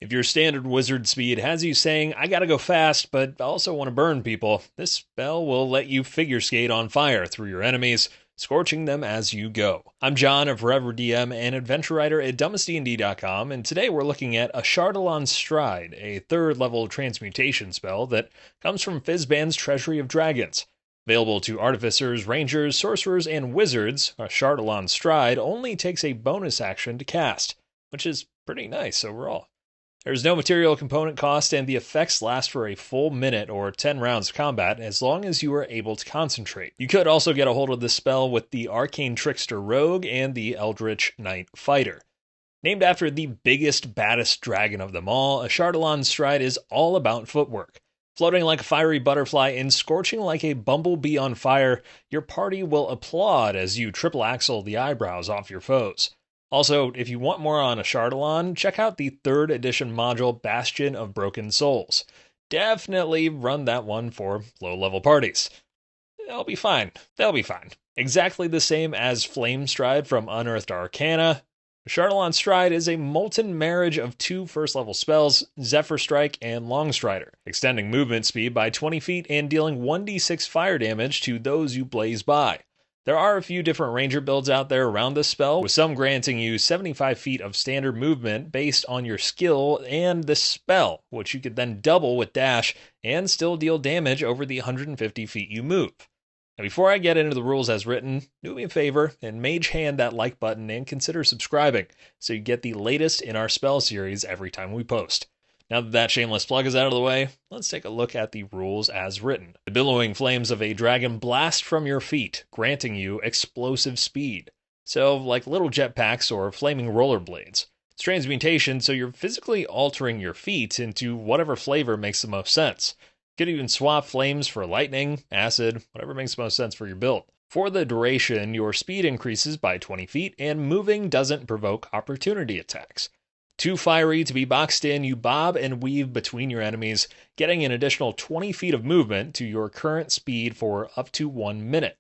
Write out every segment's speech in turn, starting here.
If your standard wizard speed has you saying, I gotta go fast, but I also want to burn people, this spell will let you figure skate on fire through your enemies, scorching them as you go. I'm John, a Forever DM and adventure writer at dumbestdnd.com, and today we're looking at Ashardalon Stride, a 3rd level transmutation spell that comes from Fizban's Treasury of Dragons. Available to artificers, rangers, sorcerers, and wizards, Ashardalon Stride only takes a bonus action to cast, which is pretty nice overall. There's no material component cost, and the effects last for a full minute or 10 rounds of combat as long as you are able to concentrate. You could also get a hold of this spell with the Arcane Trickster Rogue and the Eldritch Knight Fighter. Named after the biggest, baddest dragon of them all, Ashardalon Stride is all about footwork. Floating like a fiery butterfly and scorching like a bumblebee on fire, your party will applaud as you triple axel the eyebrows off your foes. Also, if you want more on Ashardalon, check out the 3rd edition module Bastion of Broken Souls. Definitely run that one for low-level parties. They'll be fine. Exactly the same as Flame Stride from Unearthed Arcana. Ashardalon Stride is a molten marriage of 2 first-level spells, Zephyr Strike and Long Strider, extending movement speed by 20 feet and dealing 1d6 fire damage to those you blaze by. There are a few different ranger builds out there around this spell, with some granting you 75 feet of standard movement based on your skill and the spell, which you could then double with dash and still deal damage over the 150 feet you move. Now, before I get into the rules as written, do me a favor and mage hand that like button and consider subscribing so you get the latest in our spell series every time we post. Now that shameless plug is out of the way, let's take a look at the rules as written. The billowing flames of a dragon blast from your feet, granting you explosive speed. So, like little jetpacks or flaming rollerblades. It's transmutation, so you're physically altering your feet into whatever flavor makes the most sense. You could even swap flames for lightning, acid, whatever makes the most sense for your build. For the duration, your speed increases by 20 feet, and moving doesn't provoke opportunity attacks. Too fiery to be boxed in, you bob and weave between your enemies, getting an additional 20 feet of movement to your current speed for up to 1 minute.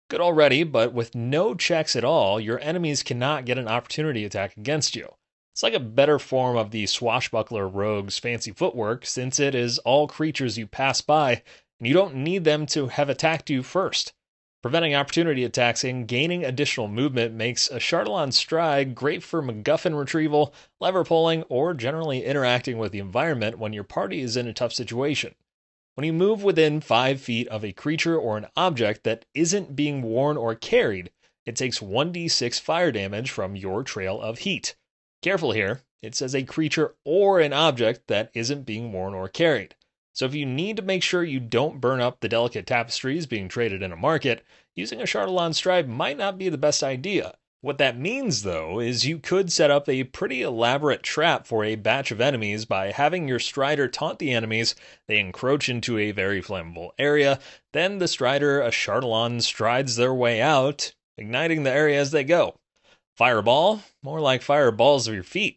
Good already, but with no checks at all, your enemies cannot get an opportunity attack against you. It's like a better form of the swashbuckler rogue's fancy footwork, since it is all creatures you pass by, and you don't need them to have attacked you first. Preventing opportunity attacks and gaining additional movement makes Ashardalon Stride great for MacGuffin retrieval, lever pulling, or generally interacting with the environment when your party is in a tough situation. When you move within 5 feet of a creature or an object that isn't being worn or carried, it takes 1d6 fire damage from your trail of heat. Careful here, it says a creature or an object that isn't being worn or carried. So if you need to make sure you don't burn up the delicate tapestries being traded in a market, using Ashardalon Stride might not be the best idea. What that means, though, is you could set up a pretty elaborate trap for a batch of enemies by having your Strider taunt the enemies, they encroach into a very flammable area, then the Strider Ashardalon strides their way out, igniting the area as they go. Fireball? More like fireballs of your feet.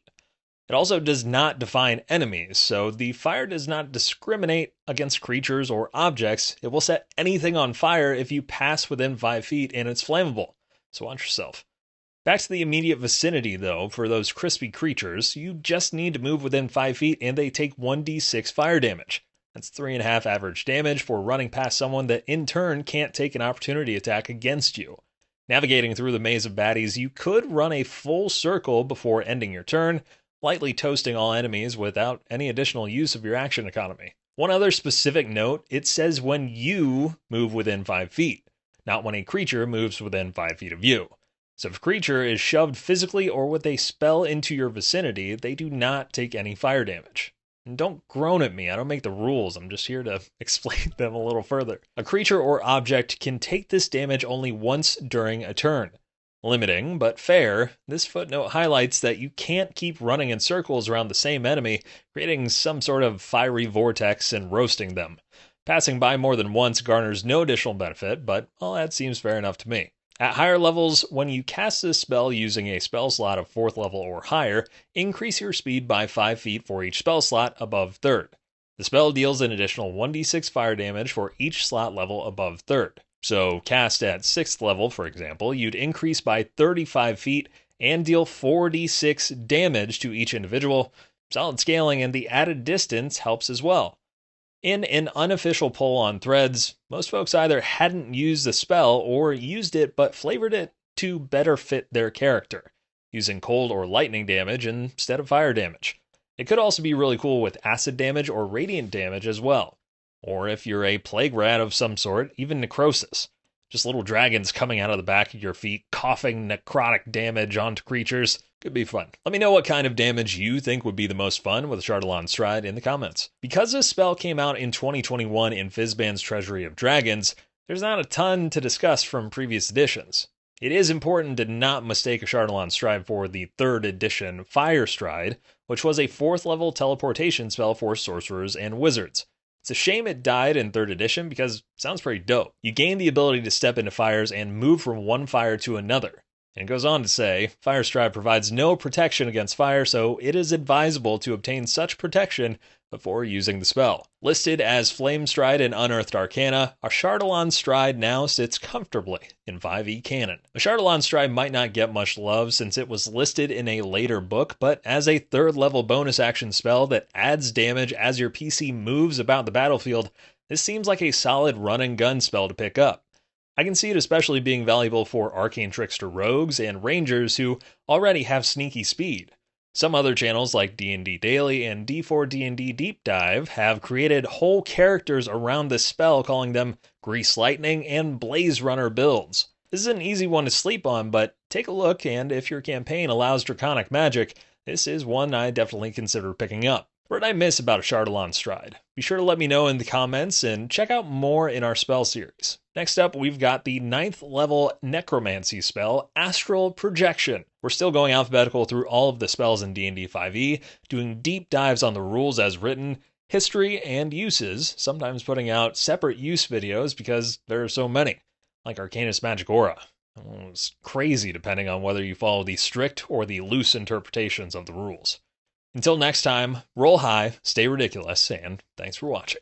It also does not define enemies, so the fire does not discriminate against creatures or objects. It will set anything on fire if you pass within 5 feet and it's flammable, so watch yourself. Back to the immediate vicinity though, for those crispy creatures, you just need to move within 5 feet and they take 1d6 fire damage. That's 3.5 average damage for running past someone that in turn can't take an opportunity attack against you. Navigating through the maze of baddies, you could run a full circle before ending your turn, lightly toasting all enemies without any additional use of your action economy. One other specific note, it says when you move within 5 feet, not when a creature moves within 5 feet of you. So if a creature is shoved physically or with a spell into your vicinity, they do not take any fire damage. And don't groan at me, I don't make the rules, I'm just here to explain them a little further. A creature or object can take this damage only once during a turn. Limiting, but fair, this footnote highlights that you can't keep running in circles around the same enemy, creating some sort of fiery vortex and roasting them. Passing by more than once garners no additional benefit, but all that seems fair enough to me. At higher levels, when you cast this spell using a spell slot of 4th level or higher, increase your speed by 5 feet for each spell slot above 3rd. The spell deals an additional 1d6 fire damage for each slot level above 3rd. So cast at 6th level, for example, you'd increase by 35 feet and deal 4d6 damage to each individual. Solid scaling and the added distance helps as well. In an unofficial poll on Threads, most folks either hadn't used the spell or used it but flavored it to better fit their character, using cold or lightning damage instead of fire damage. It could also be really cool with acid damage or radiant damage as well. Or if you're a plague rat of some sort, even necrosis. Just little dragons coming out of the back of your feet, coughing necrotic damage onto creatures. Could be fun. Let me know what kind of damage you think would be the most fun with Ashardalon Stride in the comments. Because this spell came out in 2021 in Fizban's Treasury of Dragons, there's not a ton to discuss from previous editions. It is important to not mistake Ashardalon Stride for the 3rd edition Fire Stride, which was a 4th level teleportation spell for sorcerers and wizards. It's a shame it died in 3rd edition because it sounds pretty dope. You gain the ability to step into fires and move from one fire to another. And it goes on to say, Fire Stride provides no protection against fire, so it is advisable to obtain such protection before using the spell. Listed as Flame Stride in Unearthed Arcana, Ashardalon Stride now sits comfortably in 5e canon. Ashardalon Stride might not get much love since it was listed in a later book, but as a 3rd level bonus action spell that adds damage as your PC moves about the battlefield, this seems like a solid run and gun spell to pick up. I can see it especially being valuable for Arcane Trickster Rogues and Rangers who already have sneaky speed. Some other channels like DnD Daily and D4D&D Deep Dive have created whole characters around this spell, calling them Grease Lightning and Blaze Runner builds. This is an easy one to sleep on, but take a look, and if your campaign allows draconic magic, this is one I definitely consider picking up. What did I miss about Ashardalon Stride? Be sure to let me know in the comments and check out more in our spell series. Next up, we've got the 9th level necromancy spell, Astral Projection. We're still going alphabetical through all of the spells in D&D 5e, doing deep dives on the rules as written, history, and uses, sometimes putting out separate use videos because there are so many, like Arcanus Magic Aura. It's crazy depending on whether you follow the strict or the loose interpretations of the rules. Until next time, roll high, stay ridiculous, and thanks for watching.